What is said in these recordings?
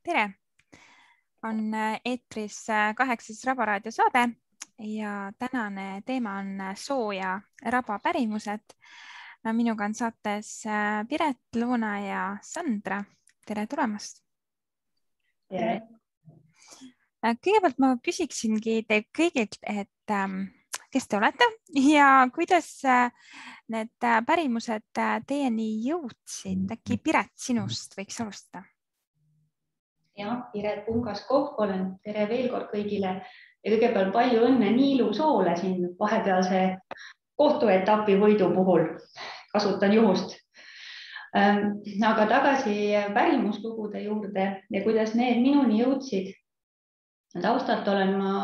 Tere! On eetris 8. Rabaraadio saade ja tänane teema on soo ja rabapärimused. Minuga on saates Piret, Loona ja Sandra. Tere tulemast! Tere! Kõigepealt ma küsiksingi teid kõigilt, et kes te olete ja kuidas need pärimused teieni jõudsid? Äkki Piret, sinust võiks alustada? Ja, Piret Pungas-Kohv olen. Tere veel kord kõigile ja kõigepealt palju õnne Niilu soole siin vahepealse kohtuetapi võidu puhul. Kasutan juhust. Aga tagasi pärimuslugude juurde ja kuidas need minuni jõudsid. Taustalt olen ma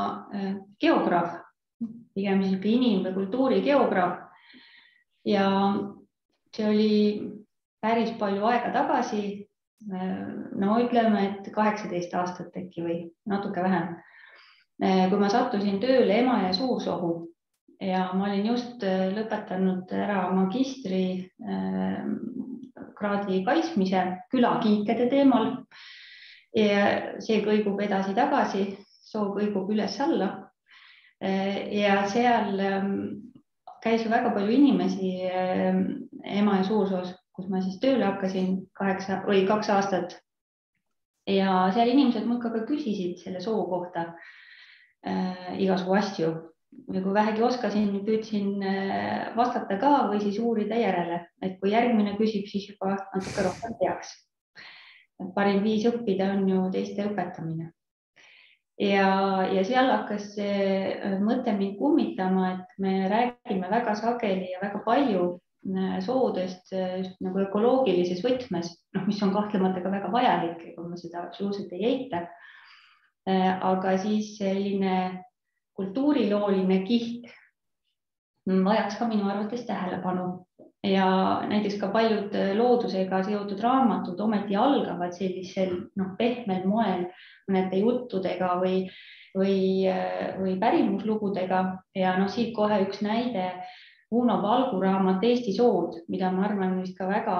geograaf, pigem inim- või kultuurigeograaf ja see oli päris palju aega tagasi. No ütleme, et 18 aastat äkki või natuke vähem. Kui ma sattusin tööle Emajõe Suursohu ja ma olin just lõpetanud ära magistri kraadi kaitsmise külakiikede teemal. Ja see kõigub edasi-tagasi, soo kõigub üles-alla ja seal käis väga palju inimesi Emajõe Suursoos, kus ma siis tööle hakkasin 2 aastat ja seal inimesed mulka ka küsisid selle soo kohta igasugu asju. Ja kui vähegi oskasin, püüdsin vastata ka või siis uurida järele, et kui järgmine küsib, siis juba natuke rohkem teaks. Parim viis õppida on ju teiste õpetamine. Ja seal hakkas see mõte mind kummitama, et me räägime väga sageli ja väga palju soodest just nagu ökoloogilises võtmes, mis on kahtlemata ka väga vajalik, kui ma seda absoluutselt ei eita. Aga siis selline kultuurilooline kiht vajaks ka minu arvates tähelepanu ja näiteks ka paljud loodusega seotud raamatud ometi algavad sellisel pehmel moel mõnede juttudega või pärimuslugudega ja siit kohe üks näide Uno Valgu raamat Eesti sood, mida ma arvan, vist ka väga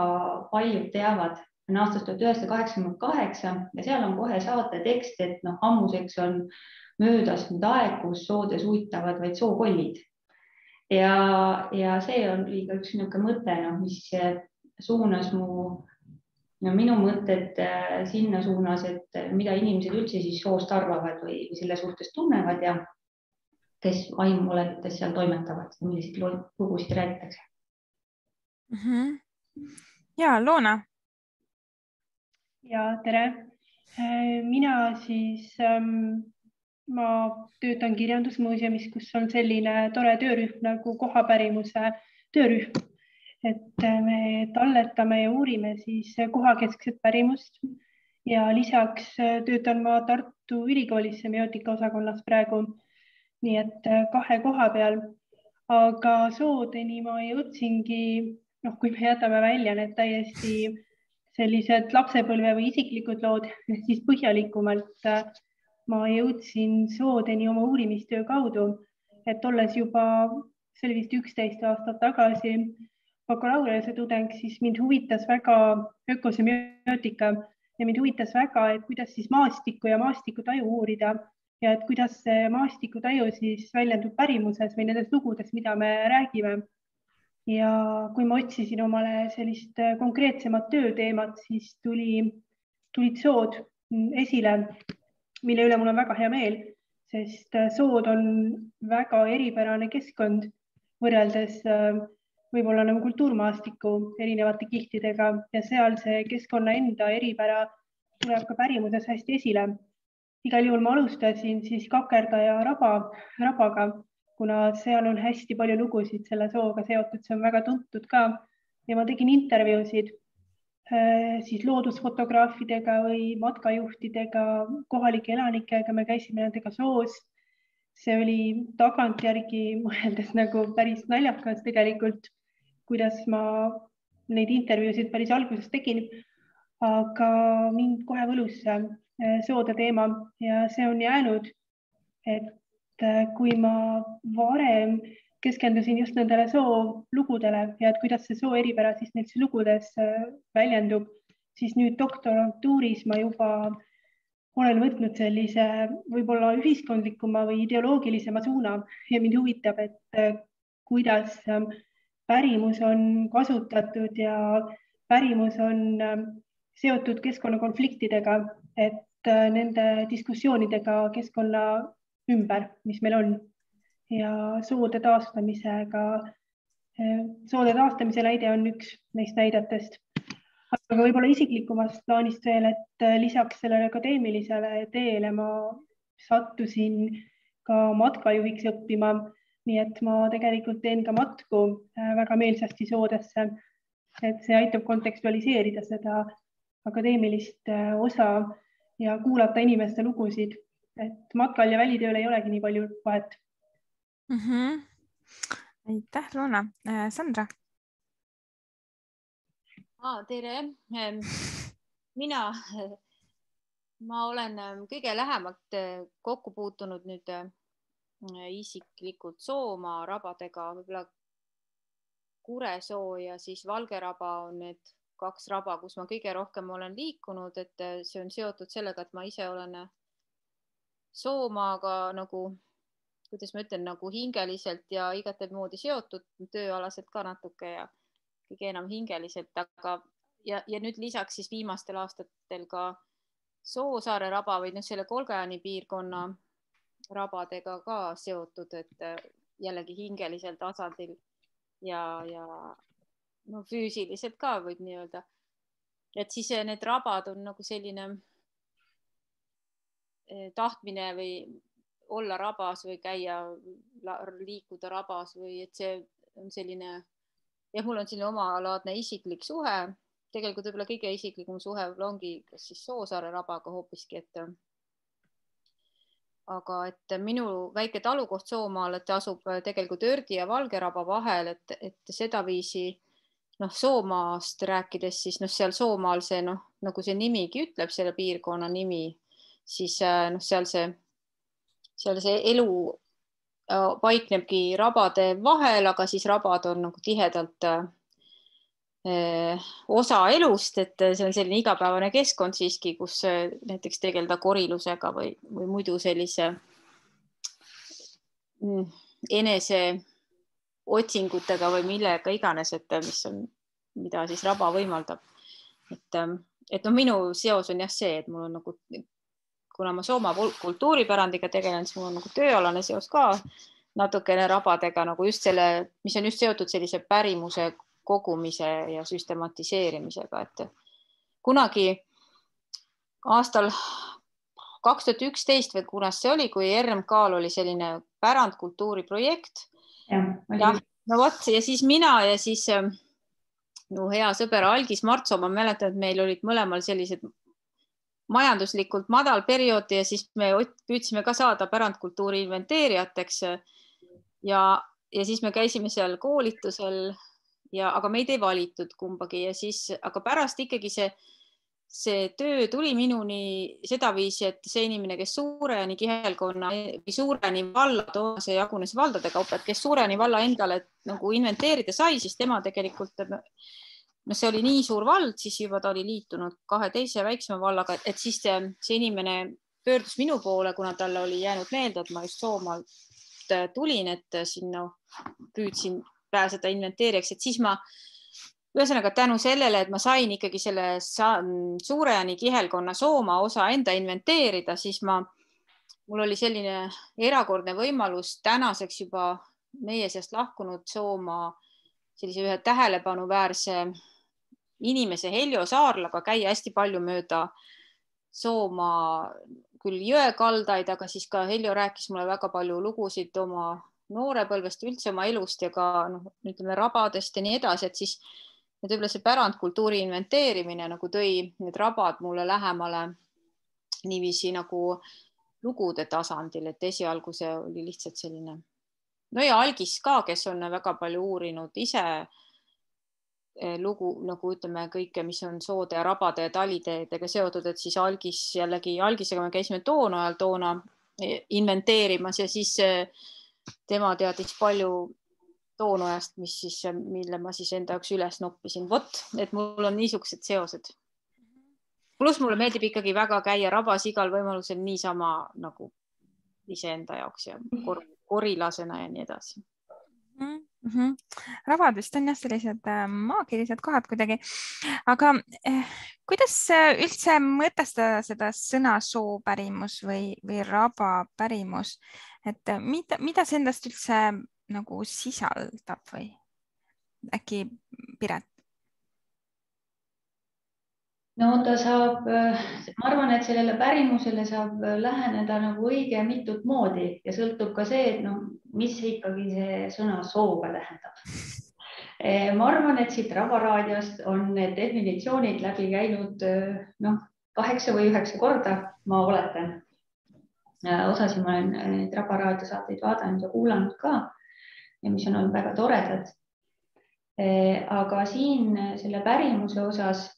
paljud teavad, on aastast 1988 ja seal on kohe saate tekst, et ammuseks on möödas nüüd aeg, kus soodes uitavad vaid sookollid. Ja see on liiga üks mõte, mis suunas minu mõtted sinna suunas, et mida inimesed üldse siis soost arvavad või selle suhtes tunnevad ja kes vaimuolendutes seal toimetavad ja milliseid lugusid räägitakse. Ja, Loona. Ja, tere. Mina siis, ma töötan Kirjandusmuuseumis, kus on selline tore töörühm nagu kohapärimuse töörühm. Et me talletame ja uurime siis kohakeskset pärimust ja lisaks töötan ma Tartu Ülikoolis semiootika osakonnas praegu. Nii et 2 koha peal, aga soodeni ma jõudsingi, kui me jätame välja need täiesti sellised lapsepõlve või isiklikud lood, siis põhjalikumalt ma jõudsin soodeni oma uurimistöö kaudu, et olles juba vist 11 aastat tagasi bakalaureuse tudeng, siis mind huvitas väga ökosemiotika ja mind huvitas väga, et kuidas siis maastikku ja maastikutaju uurida ja et kuidas see maastikutaju siis väljendub pärimuses või nendes lugudes, mida me räägime. Ja kui ma otsisin omale sellist konkreetsemat tööteemat, siis tulid sood esile, mille üle mul on väga hea meel, sest sood on väga eripärane keskkond võrreldes võib-olla kultuurmaastiku erinevate kihtidega ja seal see keskkonna enda eripära tuleb ka pärimuses hästi esile. Igal juhul ma alustasin siis Kakerda ja Rabaga, kuna seal on hästi palju lugusid selle sooga seotud, see on väga tuntud ka ja ma tegin intervjuusid siis loodusfotograafidega või matkajuhtidega, kohalike elanikega, me käisime nendega soos. See oli tagantjärgi mõeldes päris naljakas tegelikult, kuidas ma neid intervjuusid päris alguses tegin, aga mind kohe võlus soode teema ja see on jäänud, et kui ma varem keskendusin just nendele soo lugudele ja et kuidas see soo eripära siis neil lugudes väljendub, siis nüüd doktorantuuris ma juba olen võtnud sellise võib-olla ühiskondlikuma või ideoloogilisema suuna ja mind huvitab, et kuidas pärimus on kasutatud ja pärimus on seotud keskkonnakonfliktidega, et nende diskussioonidega keskkonna ümber, mis meil on ja soode taastamise näide on üks neist näidetest. Aga võib-olla isiklikumast plaanist veel, et lisaks sellele akadeemilisele teele ma sattusin ka matkajuhiks õppima, nii et ma tegelikult teen ka matku väga meelsasti soodesse, et see aitab kontekstualiseerida seda akadeemilist osa ja kuulata inimeste lugusid, et matkal ja välitööl ei olegi nii palju vahet. Aitäh, Loona. Sandra? Tere. Ma olen kõige lähemalt kokku puutunud nüüd isiklikult Soomaa rabadega, võib-olla Kuresoo ja siis Valge raba on need 2 raba, kus ma kõige rohkem olen liikunud, et see on seotud sellega, et ma ise olen Soomaaga nagu, kuidas ma ütlen, nagu hingeliselt ja igatemoodi seotud, tööalaselt ka natuke ja kõige enam hingeliselt, aga ja nüüd lisaks siis viimastel aastatel ka Soosaare raba või selle Kolgajani piirkonna rabadega ka seotud, et jällegi hingelisel tasandil ja no füüsiliselt ka võib nii öelda. Et siis need rabad on nagu selline tahtmine või olla rabas või käia, liikuda rabas või et see on selline ja mul on selline omalaadne isiklik suhe, tegelikult võib-olla kõige isiklikum suhe ongi kas siis Soosaare rabaga hoopiski, aga et minu väike talukoht Soomaal, et asub tegelikult Ördi ja Valge raba vahel, et sedaviisi Soomaast rääkides, siis seal Soomaal see nagu see nimigi ütleb, selle piirkonna nimi, siis seal see elu paiknebki rabade vahel, aga siis rabad on nagu tihedalt osa elust, et see on selline igapäevane keskkond siiski, kus näiteks tegeleda korilusega või muidu sellise enese otsingutega või millega iganes, et mida siis raba võimaldab. Et minu seos on jah see, et mul on nagu kuna ma Soomaa kultuuripärandiga tegelen, siis mul on nagu tööalane seos ka natukene rabadega nagu just selle, mis on just seotud sellise pärimuse kogumise ja süstematiseerimisega, et kunagi aastal 2011 või kunas see oli, kui RMK-l oli selline pärandkultuuriprojekt. Ja siis mina ja siis hea sõber Algis Martso, ma mäletan, et meil olid mõlemal sellised majanduslikult madal periood ja siis me püüdsime ka saada pärandkultuuri inventeerijateks ja siis me käisime seal koolitusel aga meid ei valitud kumbagi ja siis, aga pärast ikkagi see töö tuli minuni sedaviisi, et see inimene, kes Suurejani kihelkonna või Suurejani valla, see jagunes valdade kaupa, et kes Suurejani valla endale nagu inventeerida sai, siis tema tegelikult see oli nii suur vald, siis juba ta oli liitunud 2 teise väiksema vallaga, et siis see inimene pöördus minu poole, kuna talle oli jäänud meelde, et ma just Soomaalt tulin, et sinna püüdsin pääseda inventeerijaks, et siis ma ühesõnaga tänu sellele, et ma sain ikkagi selle Suurejani kihelkonna Soomaa osa enda inventeerida, siis mul oli selline erakordne võimalus tänaseks juba meie seast lahkunud Soomaa sellise ühe tähelepanuväärse inimese Heljo Saarlaga käia hästi palju mööda Soomaa küll jõekaldaid, aga siis ka Heljo rääkis mulle väga palju lugusid oma noorepõlvest, üldse oma elust ja ka ütleme rabadest ja nii edasi, et siis võib-olla see pärandkultuuri inventeerimine nagu tõi need rabad mulle lähemale niiviisi nagu lugude tasandil, et esialgu see oli lihtsalt selline. No ja Algis ka, kes on väga palju uurinud ise lugu, nagu ütleme kõike, mis on soode ja rabade ja taliteedega seotud, et siis Algisega me käisime toona inventeerimas ja siis tema teadis palju toonojast, mille ma siis enda jaoks üles noppisin. Vot, et mul on niisugused seosed. Pluss mulle meeldib ikkagi väga käia rabas igal võimalusel niisama nagu iseenda jaoks ja korilasena ja nii edasi. Rabad vist on jah sellised maagilised kohad kuidagi, aga kuidas üldse mõtestada seda sõna soopärimus või rabapärimus, et mida see endast üldse nagu sisaldab või äkki Piret? No ta saab, ma arvan, et sellele pärimusele saab läheneda nagu õige mitut moodi ja sõltub ka see, et mis ikkagi see sõna sooga tähendab. Ma arvan, et siit Rabaraadiost on need definitsioonid läbi käinud 8 või 9 korda, ma oletan. Osasid ma olen neid Rabaraadio saateid vaadanud ja kuulanud ka, mis on olnud väga toredad. Aga siin selle pärimuse osas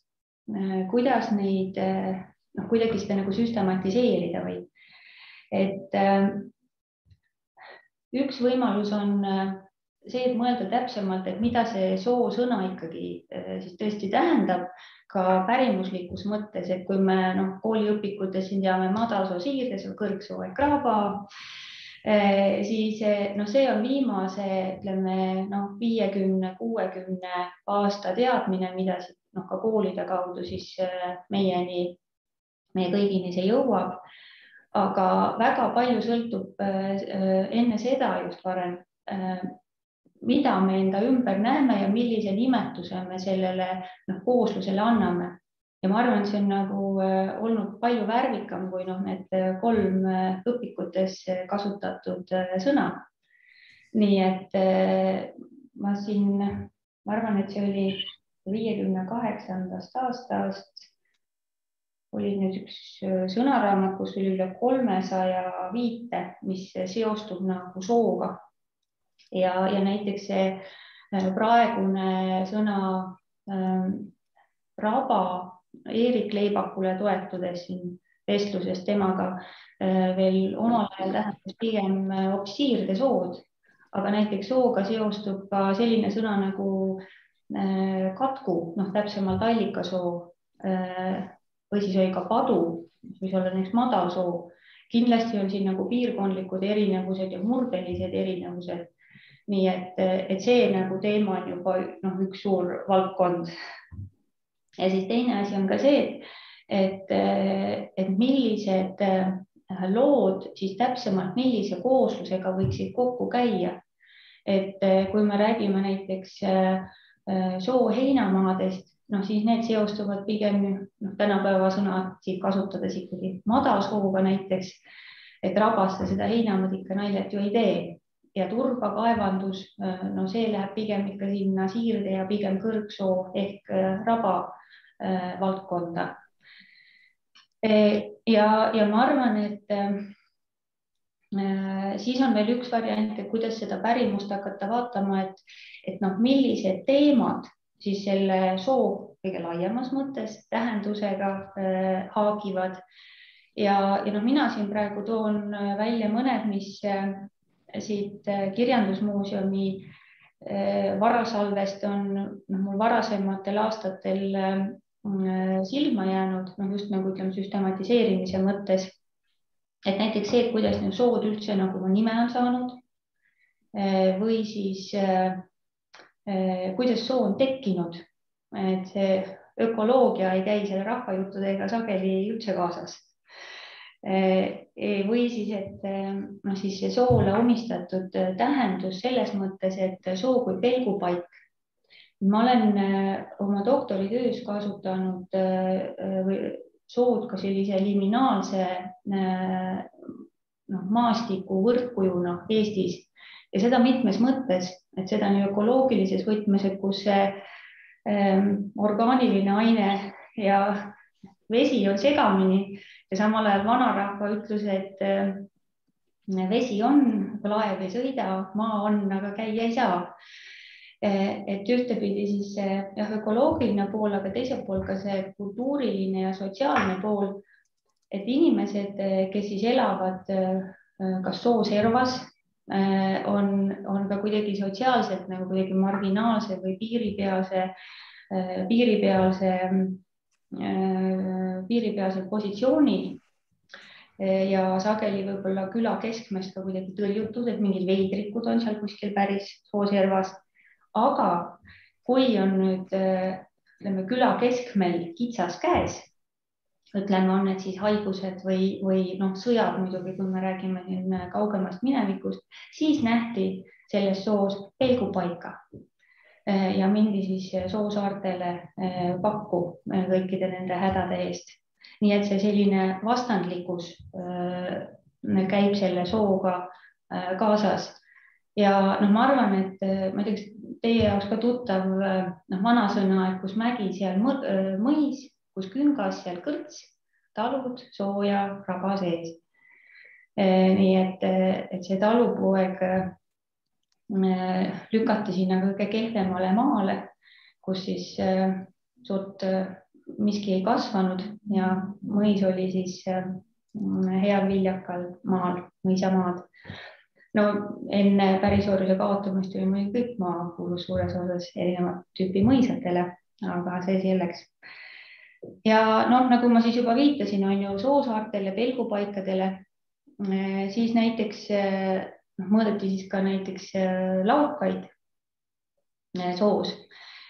kuidas neid kuidagi seda nagu süstematiseerida või. Et üks võimalus on see, et mõelda täpsemalt, et mida see soo sõna ikkagi siis tõesti tähendab ka pärimuslikus mõttes, et kui me kooliõpikutes siin teame madalsoo siirdes või kõrgsoo ehk raba, siis see on viimase 50-60 aasta teadmine, mida ka koolide kaudu siis meie kõigini see jõuab, aga väga palju sõltub enne seda just varem, mida me enda ümber näeme ja millise nimetuse me sellele kooslusele anname. Ja ma arvan, et see on nagu olnud palju värvikam kui need 3 õpikutes kasutatud sõna. Nii et ma arvan, et see oli 58. aastast oli nüüd üks sõnaraamat, kus oli üle 300 viite, mis seostub nagu sooga. Ja näiteks see praegune sõna raba Eerik Leibakule toetudes siin vestluses temaga veel omal ajal tähendas pigem hoopis siirdesood, aga näiteks sooga seostub ka selline sõna nagu katku, täpsemalt allikasoo või siis oli ka padu, mis olla näiteks madalsoo. Kindlasti on siin nagu piirkondlikud erinevused ja murdelised erinevused. Nii et see nagu teema on juba üks suur valdkond. Ja siis teine asi on ka see, et millised lood siis täpsemalt millise kooslusega võiksid kokku käia. Et kui me räägime näiteks soo heinamaadest, siis need seostuvad pigem tänapäeva sõna siit kasutades ikkagi madalsooga näiteks, et rabasta seda heinamaad ikka naljalt ju ei tee. Ja turbakaevandus, see läheb pigem ikka sinna siirde ja pigem kõrgsoo ehk raba valdkonda. Ja ma arvan, et siis on veel üks variant, et kuidas seda pärimust hakata vaatama, et millised teemad siis selle soo kõige laiemas mõttes tähendusega haagivad. Ja mina siin praegu toon välja mõned, mis siit Kirjandusmuuseumi varasalvest on mul varasematel aastatel silma jäänud, just nagu ütleme süstematiseerimise mõttes. Et näiteks see, kuidas sood üldse nagu nime on saanud või siis kuidas soo on tekkinud. Et see ökoloogia ei käi selle rahvajuttudega sageli üldse kaasas. Või siis, et siis see soole omistatud tähendus selles mõttes, et soo kui pelgupaik. Ma olen oma doktoritöös kasutanud sood ka sellise liminaalse maastiku võrdkujuna Eestis ja seda mitmes mõttes, et seda nii ökoloogilises võtmes, et kus see orgaaniline aine ja vesi on segamini ja samal ajal vanarahva ütlus, et vesi on, laev ei sõida, maa on, aga käia ei saa. Et ühtepidi siis ökoloogiline pool, aga teiselt pool ka see kultuuriline ja sotsiaalne pool, et inimesed, kes siis elavad kas sooservas, on ka kuidagi sotsiaalselt nagu kuidagi marginaalse või piiripealse piiripealsed positsioonid ja sageli võib-olla küla keskmest ka kuidagi tõljutud, et mingid veidrikud on seal kuskil päris sooservas. Aga kui on nüüd küla keskmel kitsas käes, ütleme, on need siis haigused või sõjad muidugi, kui me räägime siin kaugemast minevikust, siis nähti selles soos pelgupaika ja mindi siis soosaartele pakku kõikide nende hädade eest. Nii et see selline vastandlikkus käib selle sooga kaasas. Ja ma arvan, et ma ei tea, teie jaoks ka tuttav vanasõna, et kus mägi, seal mõis, kus küngas, seal kõrts, talud, sooja, raba sees. Nii et see talupoeg lükati sinna kõige kehvemale maale, kus siis suurt miski ei kasvanud ja mõis oli siis hea viljakal maal, mõisamaad. No enne pärisorjuse kaotamist oli meil kõik maa kuulus suures osas erinevat tüüpi mõisatele, aga see selleks. Ja nagu ma siis juba viitasin, on ju soosaartele, pelgupaikadele, siis näiteks mõõdeti siis ka näiteks laukaid soos.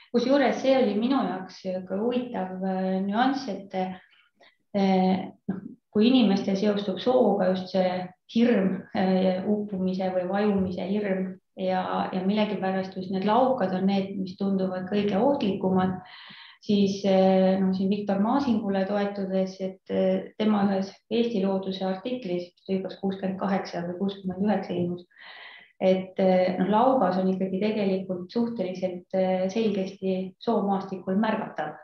Kusjuures see oli minu jaoks huvitav nüanss, et kui inimestel seostub sooga just see hirm, uppumise või vajumise hirm ja millegipärast just need laukad on need, mis tunduvad kõige ohtlikumad, siis siin Viktor Maasingule toetudes, et tema ühes Eesti Looduse artiklis, kas 68 või 69 ilmus, et laugas on ikkagi tegelikult suhteliselt selgesti soomaastikul märgatav.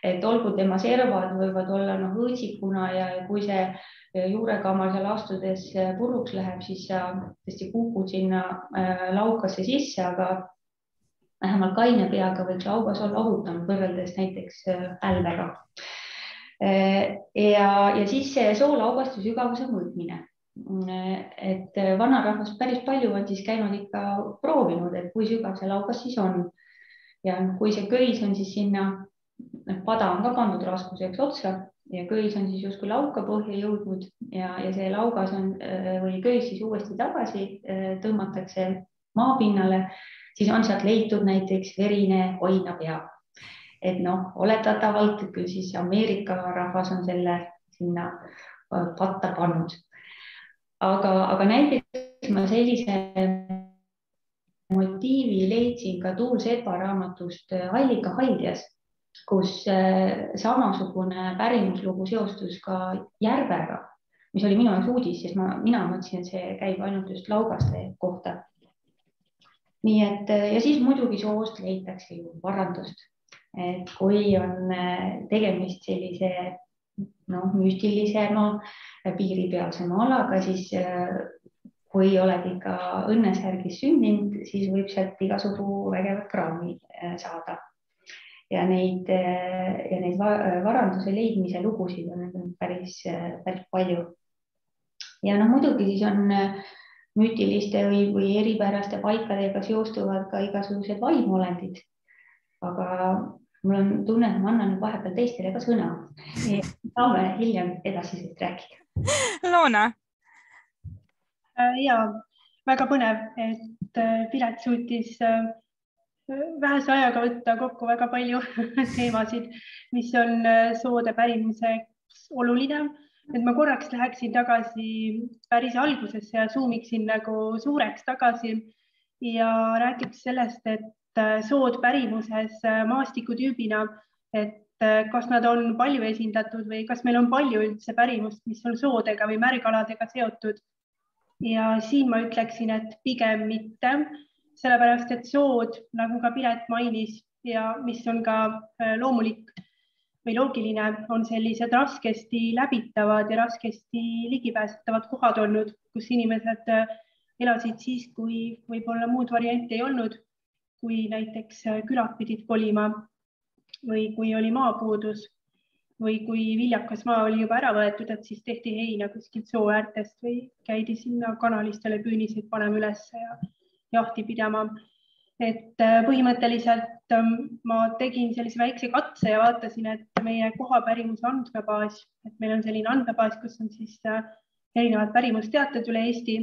Et olgu tema servad võivad olla õõtsikuna ja kui see juurekamar seal astudes puruks läheb, siis sa tõesti kukud sinna laukasse sisse, aga vähemalt kaine peaga võiks laugas olla ohutam võrreldes näiteks älvega. Ja siis see soolaugaste sügavuse mõõtmine. Et vanarahvas päris palju on siis käinud ikka proovinud, et kui sügav see laugas siis on. Ja kui see köis on siis sinna, pada on ka pandud raskuseks otsa ja köis on siis justkui lauka põhja jõudnud ja see laugas on või köis siis uuesti tagasi tõmmatakse maapinnale, siis on sealt leitud näiteks verine oinapea. Et oletatavalt küll siis Ameerika rahvas on selle sinna patta pannud. Aga näiteks ma sellise motiivi leidsin ka Tuul Sepa raamatust Allika Haldjas, kus samasugune pärimuslugu seostus ka järvega, mis oli minu jaoks uudis, sest mina mõtlesin, et see käib ainult just laugaste kohta. Nii et ja siis muidugi soost leitakse ju varandust, et kui on tegemist sellise müstilisema piiripealsema alaga, siis kui oled ikka õnnesärgis sündinud, siis võib sealt igasugu vägevat kraami saada. Ja neid varanduse leidmise lugusid on päris palju. Ja muidugi siis on müütiliste või eripäraste paikadega seostuvad ka igasugused vaimolendid. Aga mul on tunne, et ma annan vahepeal teistele ka sõna. Saame hiljem edasisest rääkida. Loona. Ja, väga põnev, et Piret suutis vähese ajaga võtta kokku väga palju teemasid, mis on soode pärimuseks oluline. Et ma korraks läheksin tagasi päris algusesse ja zoomiksin suureks tagasi ja räägiks sellest, et sood pärimuses maastikutüübina, et kas nad on palju esindatud või kas meil on palju üldse pärimust, mis on soodega või märgaladega seotud. Ja siin ma ütleksin, et pigem mitte, sellepärast, et sood, nagu ka Piret mainis ja mis on ka loomulik või loogiline, on sellised raskesti läbitavad ja raskesti ligipääsetavad kohad olnud, kus inimesed elasid siis, kui võib-olla muud varianti ei olnud, kui näiteks külad pidid kolima või kui oli maapuudus või kui viljakas maa oli juba ära võetud, et siis tehti heina kuskilt soo äärtest või käidi sinna kanalistele püüniseid panema üles ja jahti pidama. et põhimõtteliselt ma tegin sellise väikse katse ja vaatasin, et meie kohapärimuse andmebaas, et meil on selline andmebaas, kus on siis erinevad pärimusteated üle Eesti.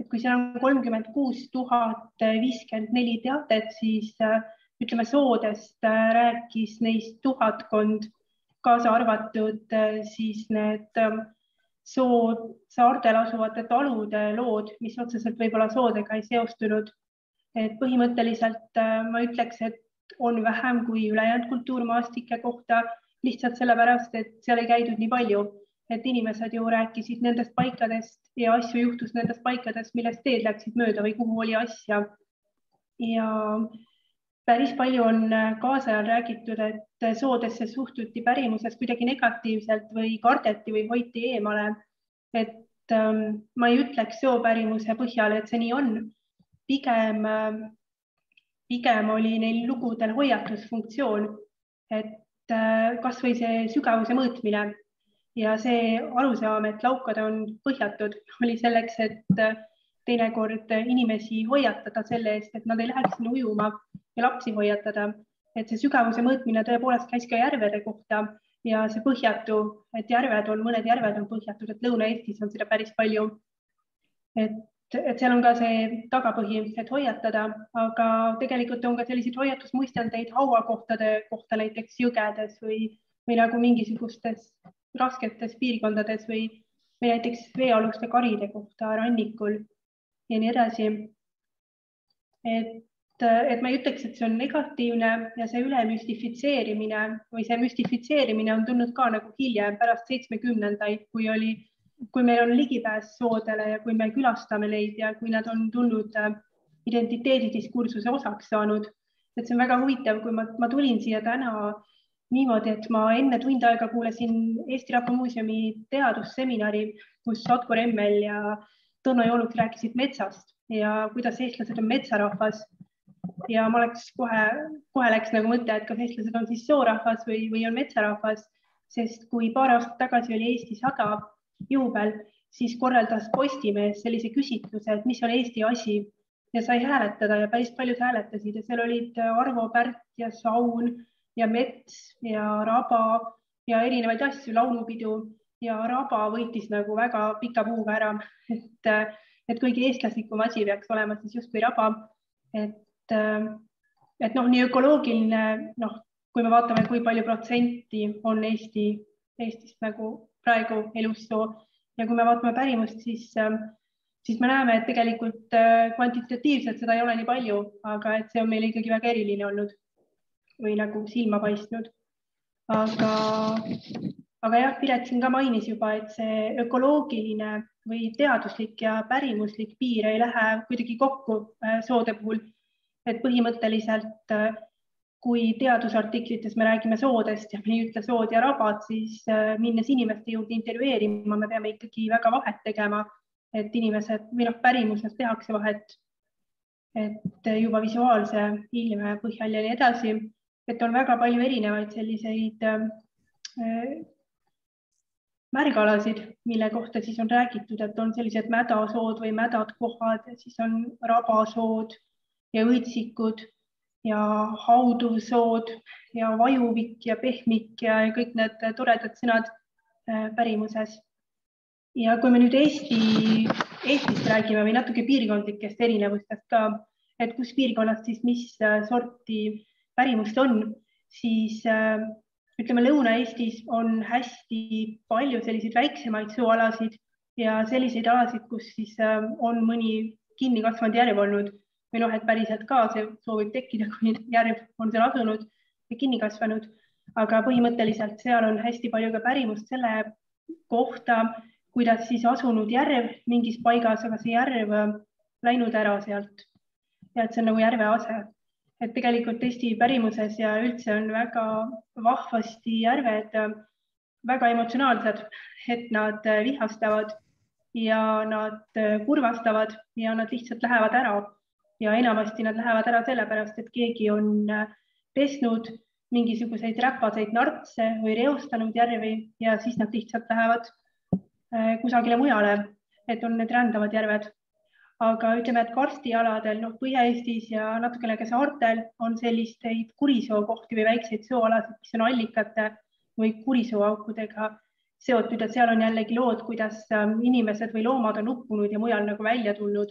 Et kui seal on 36 054 teatet, siis ütleme soodest rääkis neist 1000, kaasa arvatud siis need saartel asuvate talude lood, mis otseselt võib-olla soodega ei seostunud. Et põhimõtteliselt ma ütleks, et on vähem kui ülejäänud kultuurmaastike kohta, lihtsalt sellepärast, et seal ei käidud nii palju, et inimesed ju rääkisid nendest paikadest ja asju juhtus nendest paikadest, millest teed läksid mööda või kuhu oli asja. Ja päris palju on kaasajal räägitud, et soodesse suhtuti pärimuses kuidagi negatiivselt või kardeti või hoiti eemale. Et ma ei ütleks soopärimuse põhjal, et see nii on. Pigem oli neil lugudel hoiatusfunktsioon, et kas või see sügavuse mõõtmine ja see arusaam, et laukad on põhjatud, oli selleks, et teinekord inimesi hoiatada selle eest, et nad ei läheks sinna ujuma ja lapsi hoiatada. Et see sügavuse mõõtmine tõepoolest käis ka järvede kohta ja see põhjatu, et mõned järved on põhjatud, et Lõuna-Eestis on seda päris palju. Et seal on ka see tagapõhi, et hoiatada, aga tegelikult on ka selliseid hoiatusmuistendeid hauakohtade kohta näiteks jõgedes või nagu mingisugustes rasketes piirkondades või näiteks veealuste karide kohta rannikul ja nii edasi. Et ma ei ütleks, et see on negatiivne ja see ülemüstifitseerimine või see müstifitseerimine on tulnud ka nagu hiljem pärast 70-ndaid, kui meil on ligipääs soodele ja kui me külastame neid ja kui nad on tulnud identiteedidiskursuse osaks saanud. Et see on väga huvitav, kui ma tulin siia täna niimoodi, et ma enne tund aega kuulasin Eesti Rahva Muuseumi teadusseminari, kus Atko Remmel ja Tõnu Jooluk rääkisid metsast ja kuidas eestlased on metsarahvas. Ja ma kohe läks nagu mõte, et kas eestlased on siis soorahvas või on metsarahvas, sest kui paar aastat tagasi oli Eesti 100 juubel, siis korraldas Postimees sellise küsitluse, et mis on Eesti asi ja sai hääletada ja päris paljud hääletasid ja seal olid Arvo Pärt ja Saun ja Mets ja Raba ja erinevaid asju, laulupidu ja Raba võitis nagu väga pika puuga ära, et kõige eestlaslikum asi peaks olema siis justkui Raba, et nii ökoloogiline, kui me vaatame, kui palju protsenti on Eestist nagu praegu elussoo ja kui me vaatame pärimust, siis me näeme, et tegelikult kvantitatiivselt seda ei ole nii palju, aga et see on meil ikkagi väga eriline olnud või nagu silma paistnud. Aga jah, Piret siin ka mainis juba, et see ökoloogiline või teaduslik ja pärimuslik piir ei lähe kuidagi kokku soode puhul, et põhimõtteliselt kui teadusartiklites me räägime soodest ja me ei ütle sood ja rabad, siis minnes inimeste juurde intervjueerima, me peame ikkagi väga vahet tegema, et inimesed või pärimuses tehakse vahet, et juba visuaalse ilme põhjal ja nii edasi, et on väga palju erinevaid selliseid märgalasid, mille kohta siis on räägitud, et on sellised mädasood või mädad kohad, siis on rabasood ja õitsikud ja hauduvsood ja vajuvik ja pehmik ja kõik need toredad sõnad pärimuses. Ja kui me nüüd Eestist räägime või natuke piirkondlikest erinevustest ka, et kus piirkonnast siis mis sorti pärimust on, siis ütleme Lõuna-Eestis on hästi palju selliseid väiksemaid sooalasid ja selliseid alasid, kus siis on mõni kinni kasvanud järv olnud või et päriselt ka see soovib tekkida, kui järv on seal asunud ja kinni kasvanud, aga põhimõtteliselt seal on hästi palju ka pärimust selle kohta, kuidas siis asunud järv mingis paigas, aga see järv läinud ära sealt ja et see on nagu järve ase. Et tegelikult Eesti pärimuses ja üldse on väga vahvasti järved väga emotsionaalsed, et nad vihastavad ja nad kurvastavad ja nad lihtsalt lähevad ära. Ja enamasti nad lähevad ära sellepärast, et keegi on pesnud mingisuguseid räpaseid nartse või reostanud järvi ja siis nad lihtsalt lähevad kusagile mujale, et on need rändavad järved. aga ütleme, et karstialadel, Põhja-Eestis ja natukene ka saartel on selliseid kurisookohti või väikseid sooalasid, mis on allikate või kurisooaukudega seotud, et seal on jällegi lood, kuidas inimesed või loomad on uppunud ja mujal nagu välja tulnud.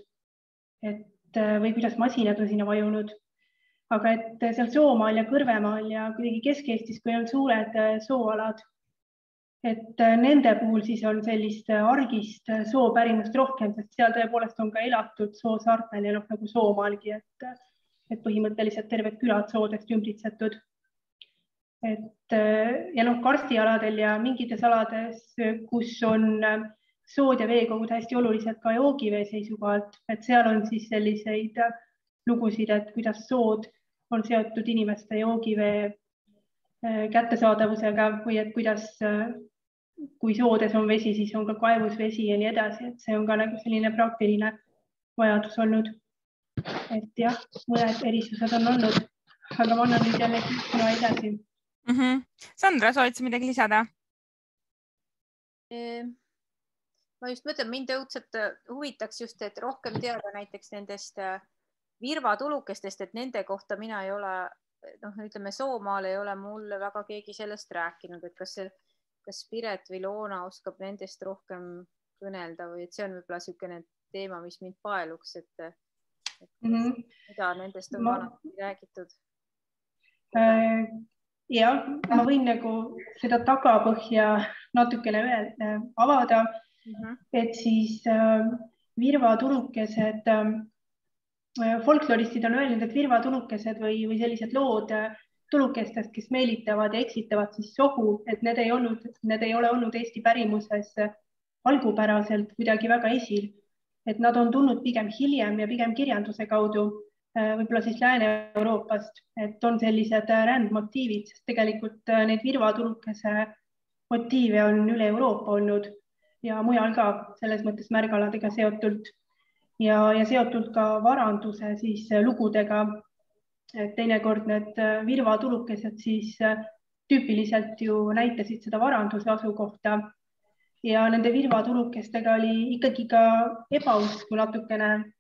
Või kuidas masinad on sinna vajunud. Aga et seal Soomaal ja Kõrvemaal ja kuidagi Kesk-Eestis, kui on suured sooalad, et nende puhul siis on sellist argist soopärimust rohkem, sest seal tõepoolest on ka elatud soosaartel ja nagu Soomaalgi, et põhimõtteliselt terved külad soodest ümbritsetud. Ja karstialadel ja mingites alades, kus on sood ja veekogud hästi olulised ka joogivee seisukohalt, et seal on siis selliseid lugusid, et kuidas sood on seotud inimeste joogivee kättesaadavusega või et kuidas, kui soodes on vesi, siis on ka kaevus vesi ja nii edasi, et see on ka nagu selline praktiline vajadus olnud. Et jah, mõned erisused on olnud, aga ma annan nüüd jälle sõna edasi. Sandra, soovid sa midagi lisada? Ma just mõtlen, mind õudselt huvitaks just, et rohkem teada näiteks nendest virvatulukestest, et nende kohta mina ei ole, ütleme Soomaal ei ole mulle väga keegi sellest rääkinud, et kas Piret või Loona oskab nendest rohkem kõnelda või et see on võib-olla niisugune teema, mis mind paeluks, et mida nendest on vanasti räägitud? Jah, ma võin nagu seda tagapõhja natukene veel avada. Et siis virvatulukesed, folkloristid on öelnud, et virvatulukesed või sellised lood tulukestest, kes meelitavad ja eksitavad siis sohu, et need ei ole olnud Eesti pärimuses algupäraselt kuidagi väga esil. Et nad on tulnud pigem hiljem ja pigem kirjanduse kaudu, võib-olla siis Lääne-Euroopast, et on sellised rändmotiivid, sest tegelikult neid virvatulukese motiive on üle Euroopa olnud ja mujal ka selles mõttes märgaladega seotult ja seotult ka varanduse siis lugudega. Teinekord need virvatulukesed siis tüüpiliselt ju näitasid seda varanduse asukohta ja nende virvatulukestega oli ikkagi ka ebausku natukene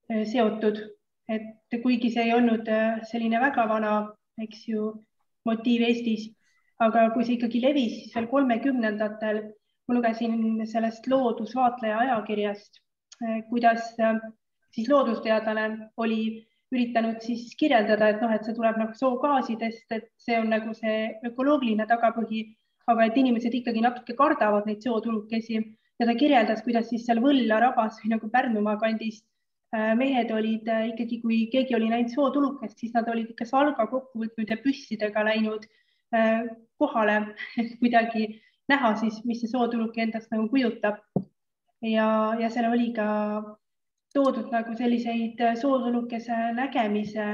seotud, et kuigi see ei olnud selline väga vana, eks ju, motiiv Eestis, aga kui see ikkagi levis, siis veel 30-ndatel ma lugesin sellest loodusvaatleja ajakirjast, kuidas siis loodusteadlane oli üritanud siis kirjeldada, et see tuleb nagu soogaasidest, et see on nagu see ökoloogiline tagapõhi, aga et inimesed ikkagi natuke kardavad neid sootulukesi ja ta kirjeldas, kuidas siis seal Võlla rabas või nagu Pärnumaa kandis mehed olid ikkagi, kui keegi oli näinud sootulukest, siis nad olid ikka salga kokku võtnud ja püssidega läinud kohale, et kuidagi näha siis, mis see sootuluke endast nagu kujutab. Ja seal oli ka toodud nagu selliseid sootulukese nägemise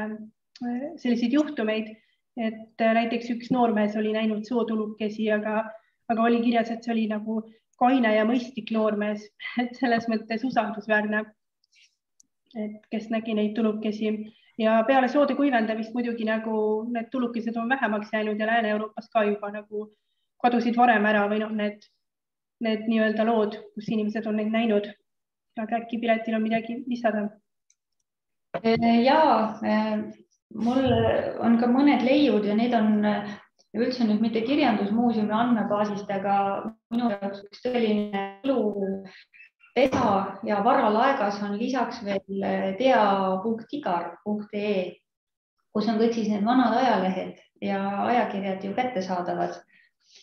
selliseid juhtumeid, et näiteks üks noormees oli näinud sootulukesi, aga oli kirjas, et see oli nagu kaine ja mõistlik noormees, et selles mõttes usaldusväärne, et kes nägi neid tulukesi. Ja peale soode kuivendamist muidugi nagu need tulukesed on vähemaks jäänud ja Lääne-Euroopas ka juba nagu kadusid varem ära või need nii-öelda lood, kus inimesed on neid näinud. Aga äkki Piretil on midagi lisada? Jaa, mul on ka mõned leiud ja need on üldse nüüd mitte kirjandusmuuseumi andmebaasist, aga minu jaoks üks tõeline elupesa ja varalaegas on lisaks veel tea.igar.ee, kus on kõik siis need vanad ajalehed ja ajakirjad ju kättesaadavad.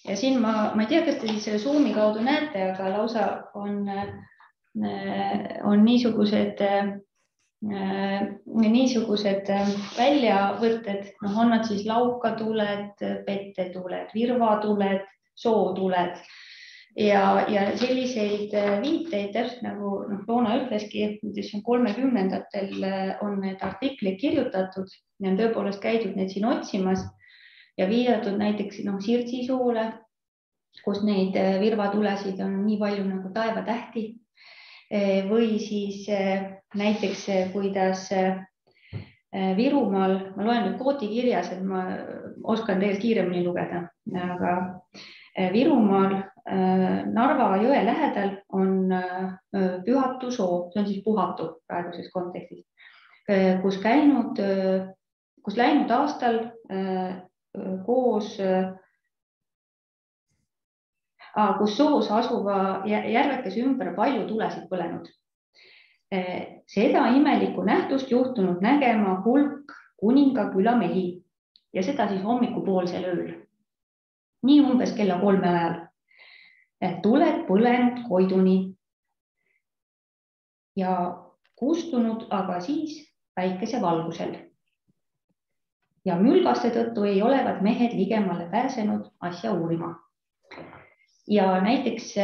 Ja siin ma ei tea, kas te siis selle Zoomi kaudu näete, aga lausa on niisugused väljavõtted, on nad siis laukatuled, pettetuled, virvatuled, sootuled ja selliseid viiteid, täpselt nagu Loona ütleski, 30-ndatel on need artiklid kirjutatud ja on tõepoolest käidud neid siin otsimas ja viidatud näiteks Sirtsi soole, kus neid virvatulesid on nii palju nagu taevatähti või siis näiteks kuidas Virumaal, ma loen nüüd kvooti kirjas, et ma oskan tegelikult kiiremini lugeda, aga Virumaal Narva jõe lähedal on Pühatu soo, see on siis Puhatu praeguses kontekstis, kus läinud aastal kus soos asuva järvekese ümber palju tulesid põlenud. Seda imelikku nähtust juhtunud nägema hulk kuningaküla mehi ja seda siis hommikupoolsel ööl. Nii umbes kella 3 ajal. Tuled põlenud koiduni ja kustunud aga siis päikese valgusel. Ja mülgaste tõttu ei olevat mehed ligemale pääsenud asja uurima. Ja näiteks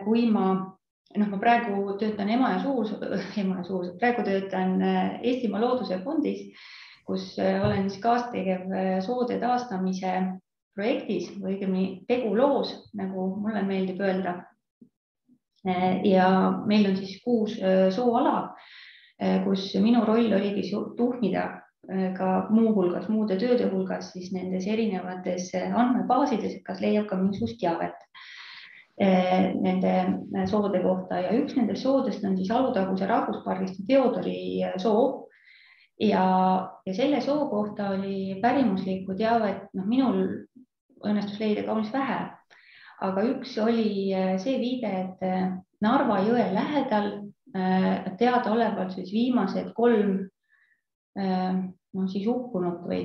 kui ma praegu töötan praegu töötan Eestimaa Looduse Fondis, kus olen siis kaastegev soode taastamise projektis või õigemini teguloos, nagu mulle meeldib öelda. Ja meil on siis 6 sooala, kus minu roll oligi tuhmida ka muude tööde hulgas siis nendes erinevates andmebaasides, kas leiab ka mingisugust teavet nende soode kohta ja üks nendest soodest on siis Alutaguse rahvuspargist Teodori soo ja selle soo kohta oli pärimuslikku teavet, minul õnnestus leida kaunis vähe, aga üks oli see viide, et Narva jõe lähedal teadaolevalt siis viimased 3 siis hukkunut või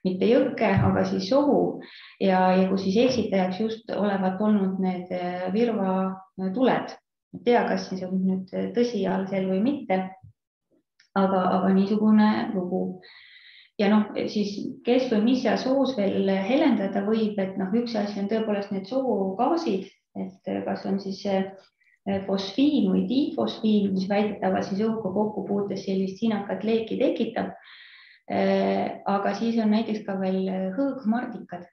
mitte jõkke, aga siis sohu ja kus siis eksitajaks just olevat olnud need Virva tuled. Ei tea, kas siis on nüüd tõsi all sel või mitte, aga niisugune lugu. Ja siis kes või mis seal soos veel helendada võib, et üks asi on tõepoolest need soogaasid, et kas on siis fosfiin või difosfiin, mis väidetavalt siis õhuga kokkupuutes sellist sinakat leeki tekitab. Aga siis on näiteks ka veel hõõgmardikad,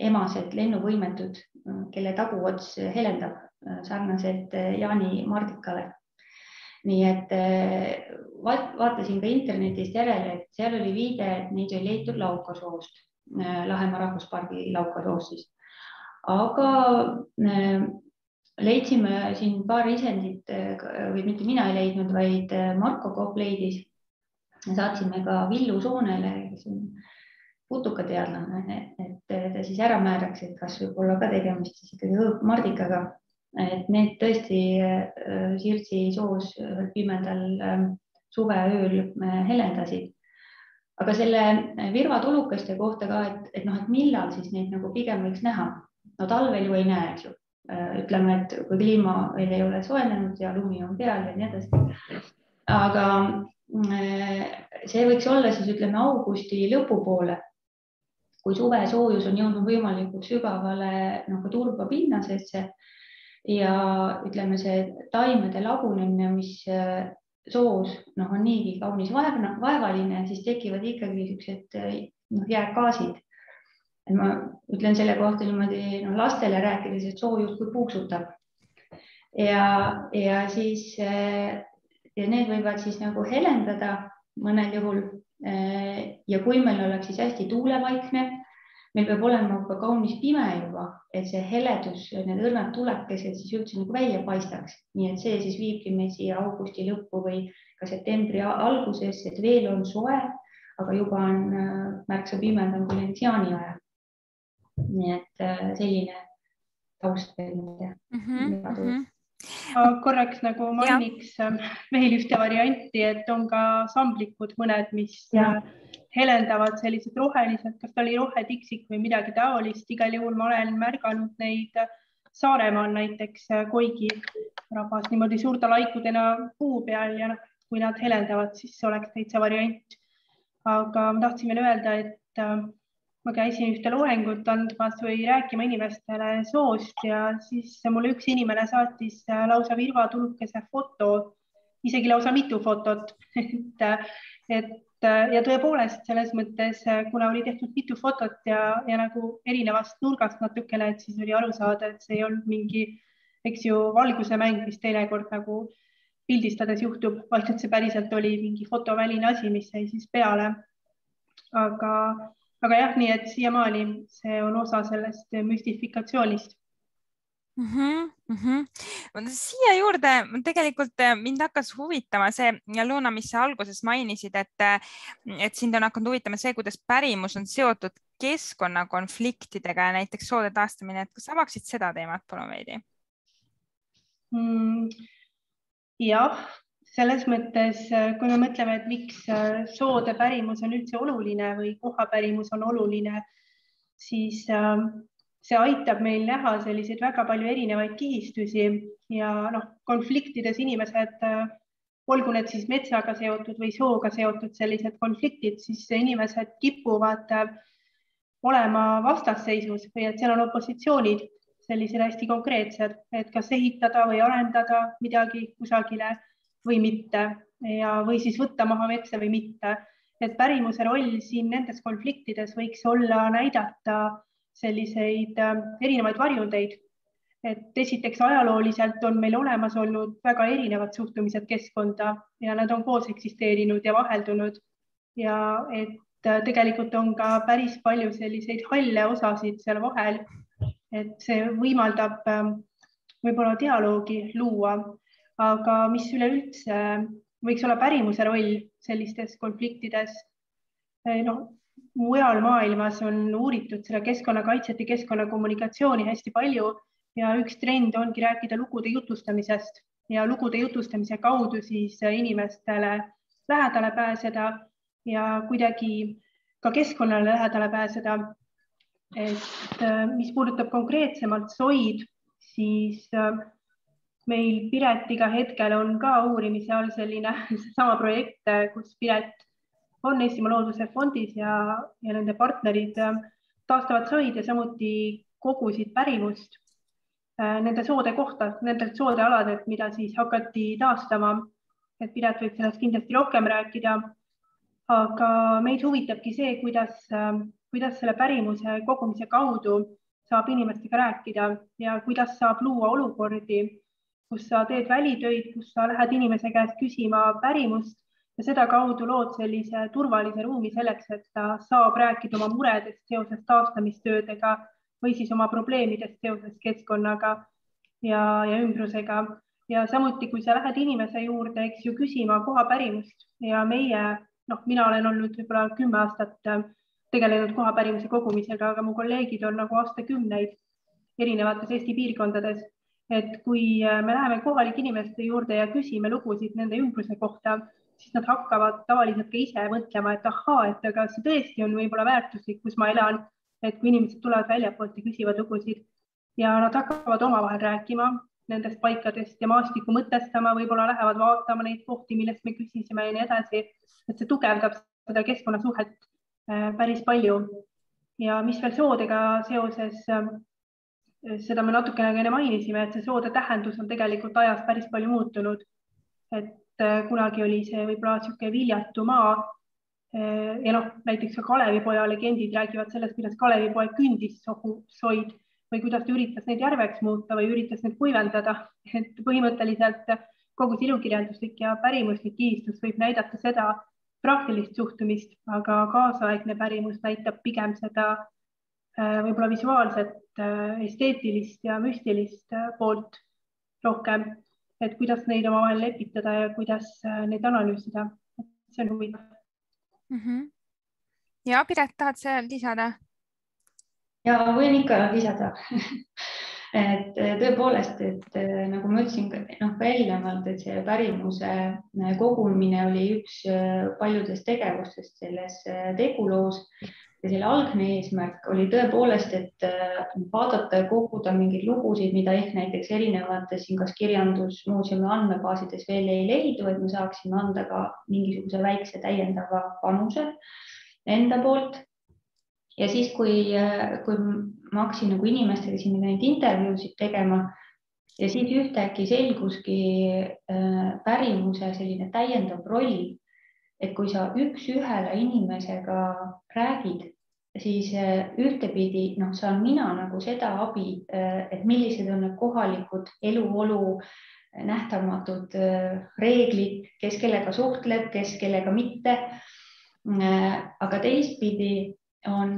emased lennuvõimetud, kelle taguots helendab sarnaselt Jaani mardikale. Nii et vaatasin ka internetist järele, et seal oli viide, et neid oli leitud Laukasoost, Lahemaa rahvuspargi Laukasoost siis. Aga leidsime siin paar isendit, või mitte mina ei leidnud, vaid Marko Kopp leidis. Saatsime ka Villu Soonele, kes on putukateadlane, et ta siis ära määraks, et kas võib olla ka tegemist siis ikkagi hõõgmardikaga. Et need tõesti Sirtsi soos pimedal suveööl helendasid. Aga selle Virva tulukeste kohta ka, et millal siis neid pigem võiks näha. Talvel ju ei näe, eks ju. Ütleme, et kui kliima veel ei ole soojenenud ja lumi on peal ja nii edasi. Aga see võiks olla siis ütleme augusti lõpupoole, kui suve soojus on jõudnud võimalikult sügavale turba pinnasesse ja ütleme see taimede lagunemine, mis soos on niigi kaunis vaevaline, siis tekivad ikkagi niisugused jäägaasid. Ma ütlen selle kohta niimoodi lastele rääkides, et soo justkui puuksutab. Ja siis ja need võivad siis helendada mõnel juhul ja kui meil oleks siis hästi tuulevaikne, meil peab olema ka kaunis pime juba, et see heledus, need õrnad tulekesed siis üldse välja paistaks. Nii et see siis viibki meil siia augusti lõppu või ka septembri alguses, et veel on soe, aga juba on märksa pimedam kui näiteks jaaniajal. Nii et selline taust veel. Korraks mainiks veel ühte varianti, et on ka samblikud mõned, mis helendavad sellised rohelised, kas ta oli rohetiksik või midagi taolist. Igal juhul ma olen märganud neid Saaremaal näiteks Koigi rabas niimoodi suurte laikudena puu peal ja kui nad helendavad, siis oleks täitsa variant. Aga ma tahtsin veel öelda, et ma käisin ühte loengut andmas või rääkima inimestele soost ja siis mulle üks inimene saatis lausa Virva tulukese foto, isegi lausa mitu fotot. Ja tõepoolest selles mõttes, kuna oli tehtud mitu fotot ja erinevast nurgast natukene, et siis oli aru saada, et see ei olnud mingi, eks ju, valguse mäng, mis teinekord pildistades juhtub, vaid et see päriselt oli mingi fotoväline asi, mis jäi siis peale. Aga aga jah, nii et siiamaani see on osa sellest müstifikatsioonist. Siia juurde tegelikult mind hakkas huvitama see, Luna, mis sa alguses mainisid, et sind on hakanud huvitama see, kuidas pärimus on seotud keskkonnakonfliktidega ja näiteks soode taastamine, et kas avaksid seda teemat palun veidi? Jah, selles mõttes, kui me mõtleme, et miks soode pärimus on üldse oluline või kohapärimus on oluline, siis see aitab meil näha selliseid väga palju erinevaid kihistusi ja konfliktides inimesed, olgu need siis metsaga seotud või sooga seotud sellised konfliktid, siis inimesed kipuvad olema vastasseisus või et seal on opositsioonid sellised hästi konkreetsed, et kas ehitada või arendada midagi kusagile või mitte või siis võtta maha metsa või mitte. Et pärimuse roll siin nendes konfliktides võiks olla näidata selliseid erinevaid varjundeid. Et esiteks ajalooliselt on meil olemas olnud väga erinevad suhtumised keskkonda ja nad on koos eksisteerinud ja vaheldunud ja et tegelikult on ka päris palju selliseid halle osasid seal vahel, et see võimaldab võib-olla dialoogi luua, aga mis üleüldse võiks olla pärimuse roll sellistes konfliktides? Mujal maailmas on uuritud seda keskkonnakaitset ja keskkonnakommunikatsiooni hästi palju ja üks trend ongi rääkida lugude jutustamisest ja lugude jutustamise kaudu siis inimestele lähedale pääseda ja kuidagi ka keskkonnale lähedale pääseda. Et mis puudutab konkreetsemalt soid, siis meil Piretiga hetkel on ka uurimise all selline sama projekt, kus Piret on Eestimaa Looduse Fondis ja nende partnerid taastavad soid ja samuti kogusid pärimust nende soode kohta, nendelt soodealadelt, mida siis hakati taastama. Et Piret võib sellest kindlasti rohkem rääkida, aga meid huvitabki see, kuidas selle pärimuse kogumise kaudu saab inimestega rääkida ja kuidas saab luua olukordi, kus sa teed välitöid, kus sa lähed inimese käest küsima pärimust ja seda kaudu lood sellise turvalise ruumi selleks, et ta saab rääkida oma muredest seoses taastamistöödega või siis oma probleemidest seoses keskkonnaga ja ümbrusega. Ja samuti, kui sa lähed inimese juurde, eks ju, küsima kohapärimust ja mina olen olnud võib-olla 10 aastat tegelenud kohapärimuse kogumisega, aga mu kolleegid on nagu aastakümneid erinevates Eesti piirkondades. Et kui me läheme kohalike inimeste juurde ja küsime lugusid nende ümbruse kohta, siis nad hakkavad tavaliselt ka ise mõtlema, et et aga see tõesti on võib-olla väärtuslik, kus ma elan, et kui inimesed tulevad väljapoolt ja küsivad lugusid ja nad hakkavad omavahel rääkima nendest paikadest ja maastikku mõtestama, võib-olla lähevad vaatama neid kohti, millest me küsisime ja nii edasi, et see tugevdab seda keskkonnasuhet päris palju. Ja mis veel soodega seoses, seda me natukene enne mainisime, et see soode tähendus on tegelikult ajas päris palju muutunud. Et kunagi oli see võib-olla niisugune viljatu maa ja näiteks ka Kalevipoja legendid räägivad sellest, kuidas Kalevipoeg kündis soid või kuidas ta üritas neid järveks muuta või üritas neid kuivendada. Et põhimõtteliselt kogu ilukirjanduslik ja pärimuslik kihistus võib näidata seda praktilist suhtumist, aga kaasaegne pärimus näitab pigem seda võib-olla visuaalset, esteetilist ja müstilist poolt rohkem. Et kuidas neid omavahel lepitada ja kuidas neid analüüsida. See on huvitav. Ja Piret, tahad sa lisada? Ja võin ikka lisada. Et tõepoolest, et nagu ma ütlesin ka eelnevalt, et see pärimuse kogumine oli üks paljudest tegevustest selles teguloos. Ja selle algne eesmärk oli tõepoolest, et vaadata ja koguda mingeid lugusid, mida ehk näiteks erinevates kas kirjandusmuuseumi andmebaasides veel ei leidu, et me saaksime anda ka mingisuguse väikse täiendava panuse enda poolt. Ja siis, kui ma hakkasin nagu inimestega siin neid intervjuusid tegema ja siis ühtäkki selguski pärimuse selline täiendav roll, et kui sa üks-ühele inimesega räägid, siis ühtepidi saan mina nagu seda abi, et millised on need kohalikud eluolu nähtamatud reeglid, kes kellega suhtleb, kes kellega mitte. Aga teistpidi on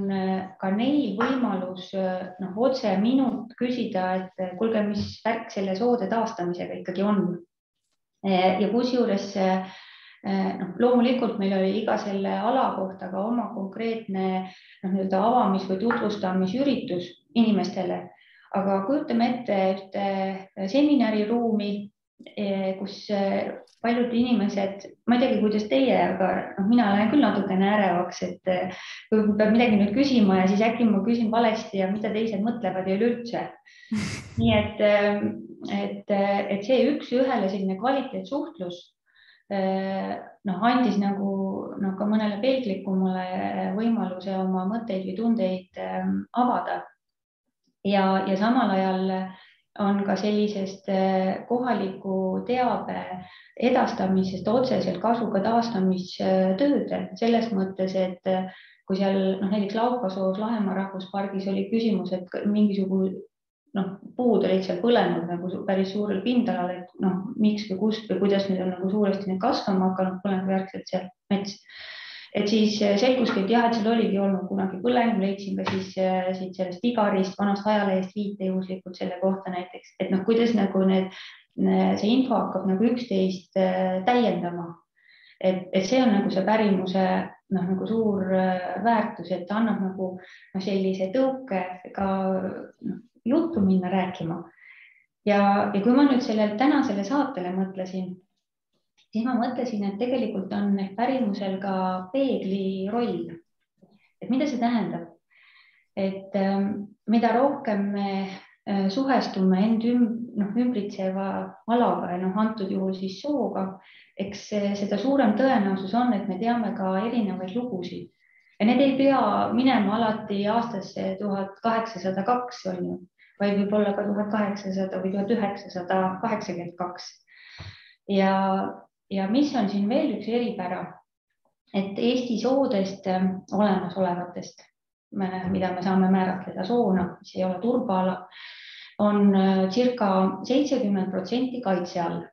ka neil võimalus otse minult küsida, et kuulge, mis värk selle soode taastamisega ikkagi on. Ja kusjuures loomulikult meil oli iga selle ala kohta ka oma konkreetne avamis- või tutvustamisüritus inimestele. Aga kujutame ette ühte seminariruumi, kus paljud inimesed, ma ei teagi, kuidas teie, aga mina olen küll natukene ärevaks, et kui peab midagi nüüd küsima ja siis äkki ma küsin valesti ja mida teised mõtlevad ja üleüldse. Nii et see üks-ühele selline kvaliteetsuhtlus andis nagu ka mõnele pelglikumale võimaluse oma mõtteid või tundeid avada. Ja samal ajal on ka sellisest kohaliku teabe edastamisest otseselt kasu ka taastamistöödel. Selles mõttes, et kui seal näiteks Laukasoos Lahemaa rahvuspargis oli küsimus, et mingisugune puud olid seal põlenud nagu päris suurel pindalal, et miks või kust või kuidas nüüd on nagu suuresti need kasvama hakanud põlengujärgselt seal mets. Et siis selguski, et jah, et seal oligi olnud kunagi põleng, leidsin ka siis siit sellest Igarist, vanast ajalehest viite juhuslikult selle kohta näiteks, et kuidas nagu see info hakkab nagu üksteist täiendama. Et see on nagu see pärimuse nagu suur väärtus, et ta annab nagu sellise tõuke ka juttu minna rääkima. Ja kui ma nüüd tänasele saatele mõtlesin, siis ma mõtlesin, et tegelikult on pärimusel ka peegli roll. Et mida see tähendab? Et mida rohkem me suhestume end ümbritseva alaga ja antud juhul siis sooga, eks seda suurem tõenäosus on, et me teame ka erinevaid lugusid. Ja need ei pea minema alati aastasse 1802, on ju, vaid võib-olla ka 1800 või 1982. Ja mis on siin veel üks eripära, et Eesti soodest olemasolevatest, mida me saame määratleda soona, mis ei ole turbaala, on circa 70% kaitse all.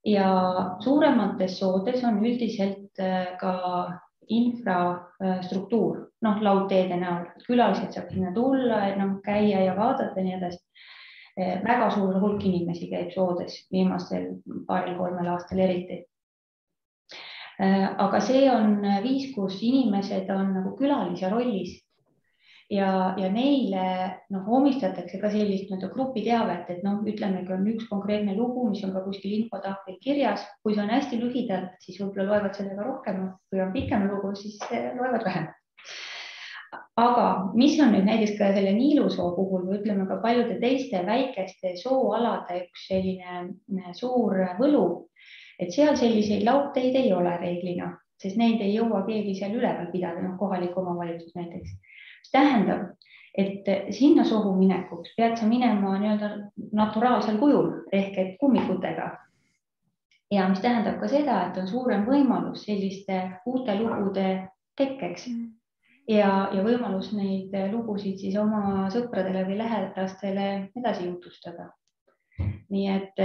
Ja suuremates soodes on üldiselt ka infrastruktuur, laudteede näol, külalised saab sinna tulla, käia ja vaadata nii edasi. Väga suur hulk inimesi käib soodes viimastel 2-3 aastal eriti. Aga see on viis, kus inimesed on nagu külalise rollis ja neile omistatakse ka sellist grupiteavet, et ütlemegi on üks konkreetne lugu, mis on ka kuskil infotahvlil kirjas. Kui see on hästi lühidalt, siis võib-olla loevad sellega rohkem, kui on pikem lugu, siis loevad vähem. Aga mis on nüüd näiteks ka selle Niilusoo puhul või ütleme ka paljude teiste väikeste sooalade üks selline suur võlu, et seal selliseid laudteid ei ole reeglina, sest neid ei jõua keegi seal üleval pidada, kohalik omavalitsus näiteks. Mis tähendab, et sinna sohu minekuks pead sa minema naturaalsel kujul ehk et kummikutega. Ja mis tähendab ka seda, et on suurem võimalus selliste uute lugude tekkeks. Ja võimalus neid lugusid siis oma sõpradele või lähedastele edasi jutustada. Nii et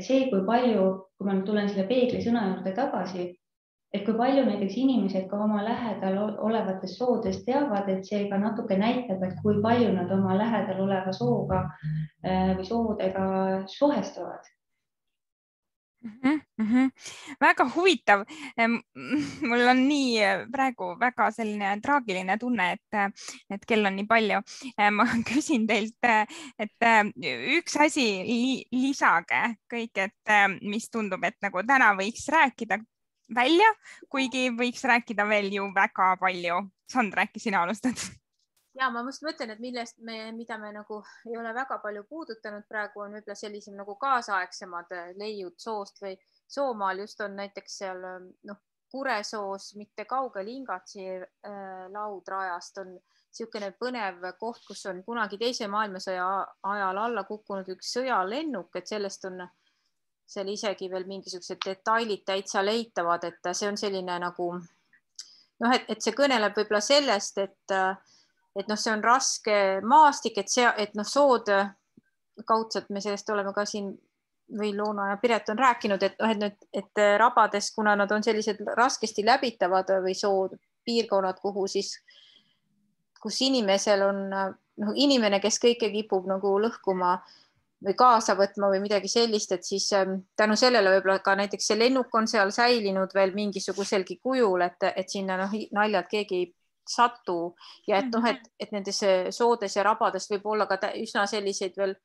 see, kui palju, kui ma nüüd tulen selle peegli sõna juurde tagasi, et kui palju näiteks inimesed ka oma lähedal olevatest soodest teavad, et see ka natuke näitab, et kui palju nad oma lähedal oleva sooga või soodega suhestuvad. Väga huvitav. Mul on nii praegu väga selline traagiline tunne, et kell on nii palju. Ma küsin teilt, et üks asi lisage kõik, et mis tundub, et nagu täna võiks rääkida välja, kuigi võiks rääkida veel ju väga palju. Sandra, äkki sina alustad? Ja ma just mõtlen, et mida me nagu ei ole väga palju puudutanud praegu on võib-olla sellisem nagu kaasaegsemad leiud soost või Soomaal just on näiteks seal Kuresoos mitte kaugel Ingatsi laudrajast on niisugune põnev koht, kus on kunagi teise maailmasõja ajal alla kukkunud üks sõjalennuk, et sellest on seal isegi veel mingisugused detailid täitsa leitavad, et see on selline nagu et see kõneleb võib-olla sellest, et see on raske maastik, et sood kaudselt me sellest oleme ka siin või Loona ja Piret on rääkinud, et rabades, kuna nad on sellised raskesti läbitavad või sood piirkonnad, kuhu siis kus inimesel on inimene, kes kõike kipub nagu lõhkuma või kaasa võtma või midagi sellist, et siis tänu sellele võib-olla ka näiteks see lennuk on seal säilinud veel mingisuguselgi kujul, et sinna naljalt keegi ei satu ja et nendes soodes ja rabades võib olla ka üsna selliseid veel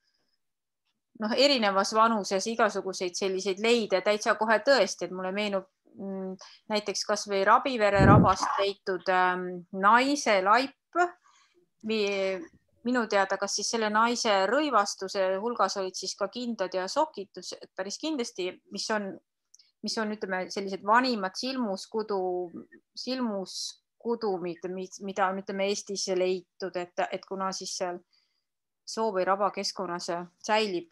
erinevas vanuses igasuguseid selliseid leide täitsa kohe tõesti, et mulle meenub näiteks kasvõi Rabivere rabast leitud naise laip. Minu teada, kas siis selle naise rõivastuse hulgas olid siis ka kindad ja sokid päris kindlasti, mis on, ütleme, sellised vanimad silmuskudumid, mida on, ütleme, Eestis leitud, et kuna siis seal soo või raba keskkonnas säilib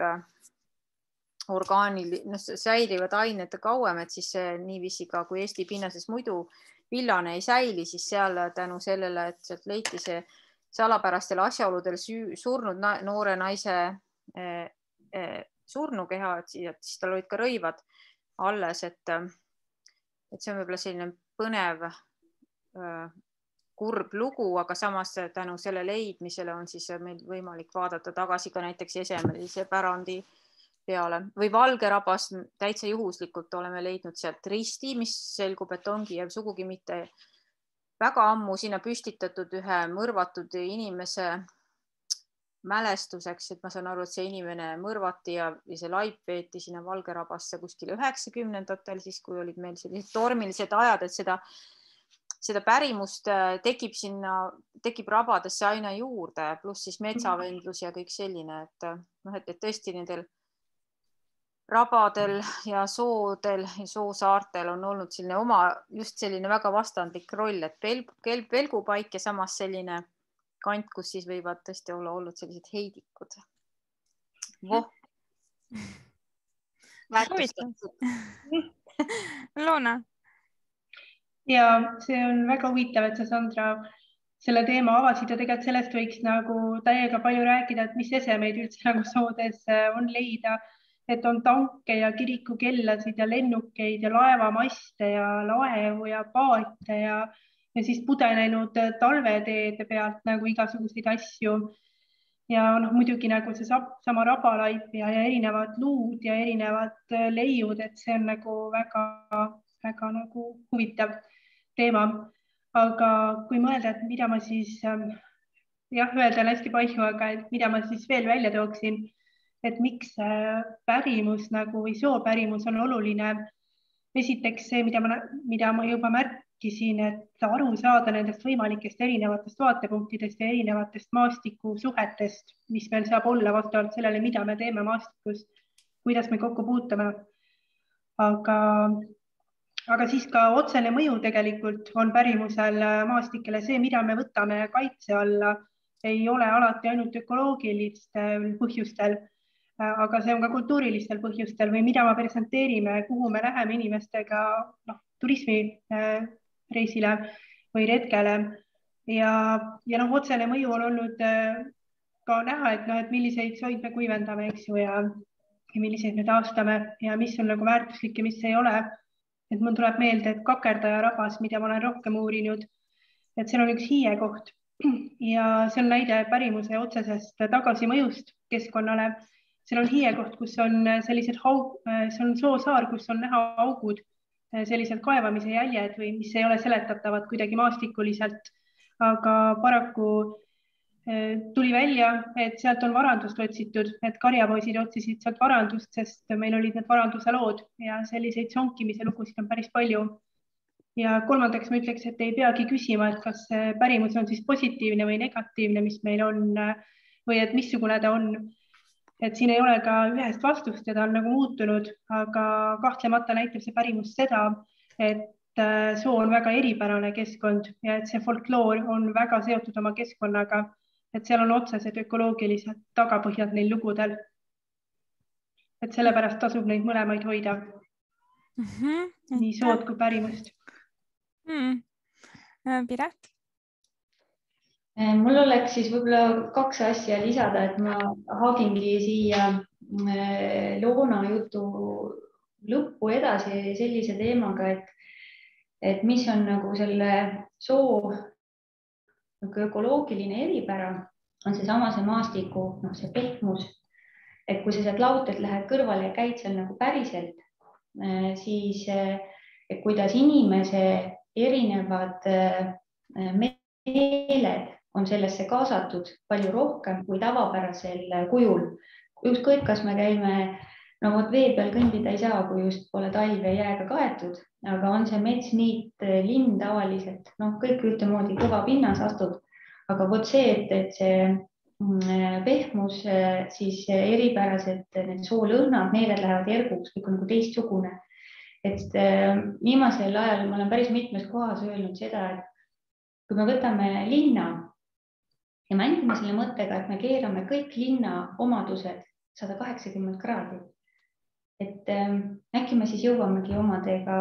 säilivad ained kauem, et siis niiviisi ka, kui Eesti pinnases muidu villane ei säili, siis seal tänu sellele, et sealt leiti see salapärastel asjaoludel surnud noore naise surnukeha, et siis tal olid ka rõivad alles, et see on võib-olla selline põnev kurb lugu, aga samas tänu selle leidmisele on siis meil võimalik vaadata tagasi ka näiteks esemelise pärandi peale või Valge rabas täitsa juhuslikult oleme leidnud sealt risti, mis selgub, et ongi ja sugugi mitte väga ammu sinna püstitatud ühe mõrvatud inimese mälestuseks, et ma saan aru, et see inimene mõrvati ja see laip veeti sinna Valge rabasse kuskil 90-ndatel, siis kui olid meil sellised tormilised ajad, et seda pärimust tekib rabadesse aina juurde, pluss siis metsavendlus ja kõik selline, et tõesti nendel rabadel ja soodel ja soosaartel on olnud selline just selline väga vastandlik roll, et pelgupaik ja samas selline kant, kus siis võivad tõesti olla olnud sellised heidikud. Loona. Ja see on väga huvitav, et sa, Sandra, selle teema avasid ja tegelikult sellest võiks nagu täiega palju rääkida, et mis esemeid üldse nagu soodes on leida, et on tanke ja kirikukellasid ja lennukeid ja laevamaste ja laevu ja paate ja siis pudenenud talveteede pealt nagu igasuguseid asju. Ja muidugi nagu see sama rabalaip ja erinevad luud ja erinevad leiud, et see on nagu väga nagu huvitav teema. Aga kui mõelda, et mida ma siis, öelda on hästi palju, aga et mida ma siis veel välja tooksin, et miks pärimus nagu või soopärimus on oluline. Esiteks see, mida ma juba märkisin, et aru saada nendest võimalikest erinevatest vaatepunktidest ja erinevatest maastikusuhetest, mis meil saab olla vastavalt sellele, mida me teeme maastikus, kuidas me kokku puutume. Aga siis ka otsene mõju tegelikult on pärimusel maastikele. See, mida me võtame kaitse alla, ei ole alati ainult ökoloogilistel põhjustel, aga see on ka kultuurilistel põhjustel või mida me presenteerime, kuhu me läheme inimestega turismireisile või retkele. Ja otsene mõju on olnud ka näha, et milliseid soid me kuivendame, eks ju, ja milliseid me taastame ja mis on nagu väärtuslik ja mis ei ole. Et mul tuleb meelde, et Kakerdaja rabas, mida ma olen rohkem uurinud, et seal on üks hiiekoht ja see on näide pärimuse otsesest tagasimõjust keskkonnale. Seal on hiiekoht, kus on sellised see on soosaar, kus on näha augud, sellised kaevamise jäljed või mis ei ole seletatavad kuidagi maastikuliselt, aga paraku tuli välja, et sealt on varandust otsitud, et karjapoisid otsisid sealt varandust, sest meil olid need varanduse lood ja selliseid sonkimise lugusid on päris palju. Ja kolmandaks ma ütleks, et ei peagi küsima, et kas pärimus on siis positiivne või negatiivne, mis meil on või et missugune ta on. Et siin ei ole ka ühest vastust ja ta on nagu muutunud, aga kahtlemata näitab see pärimus seda, et soo on väga eripärane keskkond ja et see folkloor on väga seotud oma keskkonnaga. Et seal on otsesed ökoloogilised tagapõhjad neil lugudel. Et sellepärast tasub neid mõlemaid hoida. Nii sood kui pärimust. Piret? Mul oleks siis võib-olla 2 asja lisada, et ma haagingi siia Loona jutu lõppu edasi sellise teemaga, et mis on nagu selle soo ökoloogiline eripära on seesama see maastiku, see pehmus, et kui sa sealt lautelt lähed kõrvale ja käid seal nagu päriselt, siis kuidas inimese erinevad meeled on sellesse kaasatud palju rohkem kui tavapärasel kujul. Ükskõik, kas me käime, no vot vee peal kõndida ei saa, kui just pole talv ja jääga kaetud, aga on see mets, niit, linn tavaliselt, kõik ühtemoodi kõva pinnas astud, aga vot see, et see pehmus, siis eripärased need soolõhnad, needed lähevad järguks, kõik on nagu teistsugune. Et viimasel ajal ma olen päris mitmes kohas öelnud seda, et kui me võtame linna ja mängime selle mõttega, et me keerame kõik linna omadused 180 kraadi, et äkki me siis jõuamegi omadega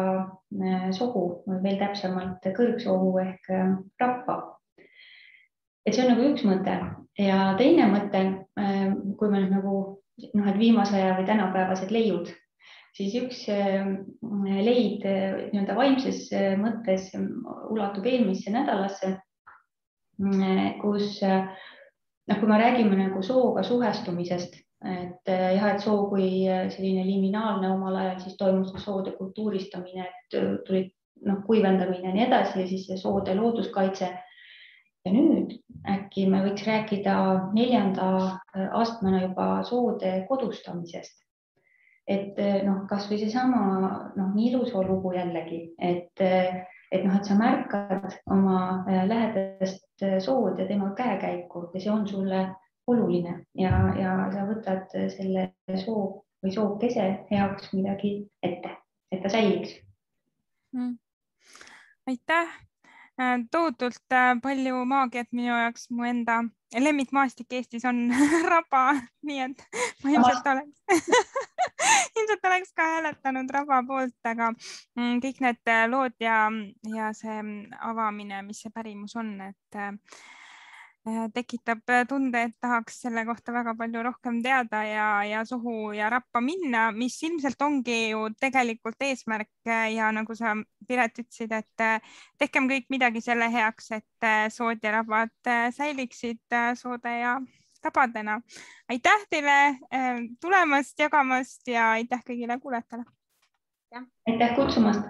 sohu või veel täpsemalt kõrgsohu ehk rappa. Et see on nagu üks mõte ja teine mõte, kui me nagu et viimase aja või tänapäevased leiud, siis üks leid nii-öelda vaimses mõttes ulatub eelmisse nädalasse, kus kui me räägime nagu sooga suhestumisest, et jah, et soo kui selline liminaalne omal ajal, siis toimus soode kultuuristamine, et tuli kuivendamine ja nii edasi ja siis see soode looduskaitse. Ja nüüd äkki me võiks rääkida 4. astmena juba soode kodustamisest. Et kas või seesama Niilusoo lugu jällegi, et sa märkad oma lähedast sood ja tema käekäiku ja see on sulle oluline ja sa võtad selle soo või sookese heaks midagi ette, et ta säiliks. Aitäh! Tohutult palju maagiat minu jaoks. Mu enda lemmikmaastik Eestis on raba, nii et ma ilmselt oleks ka hääletanud raba poolt, aga kõik need lood ja see avamine, mis see pärimus on, et tekitab tunde, et tahaks selle kohta väga palju rohkem teada ja sohu ja rappa minna, mis ilmselt ongi ju tegelikult eesmärk ja nagu sa, Piret, ütlesid, et tehkem kõik midagi selle heaks, et sood ja rabad säiliksid soode ja rabadena. Aitäh teile tulemast, jagamast ja aitäh kõigile kuulajatele. Aitäh kutsumast!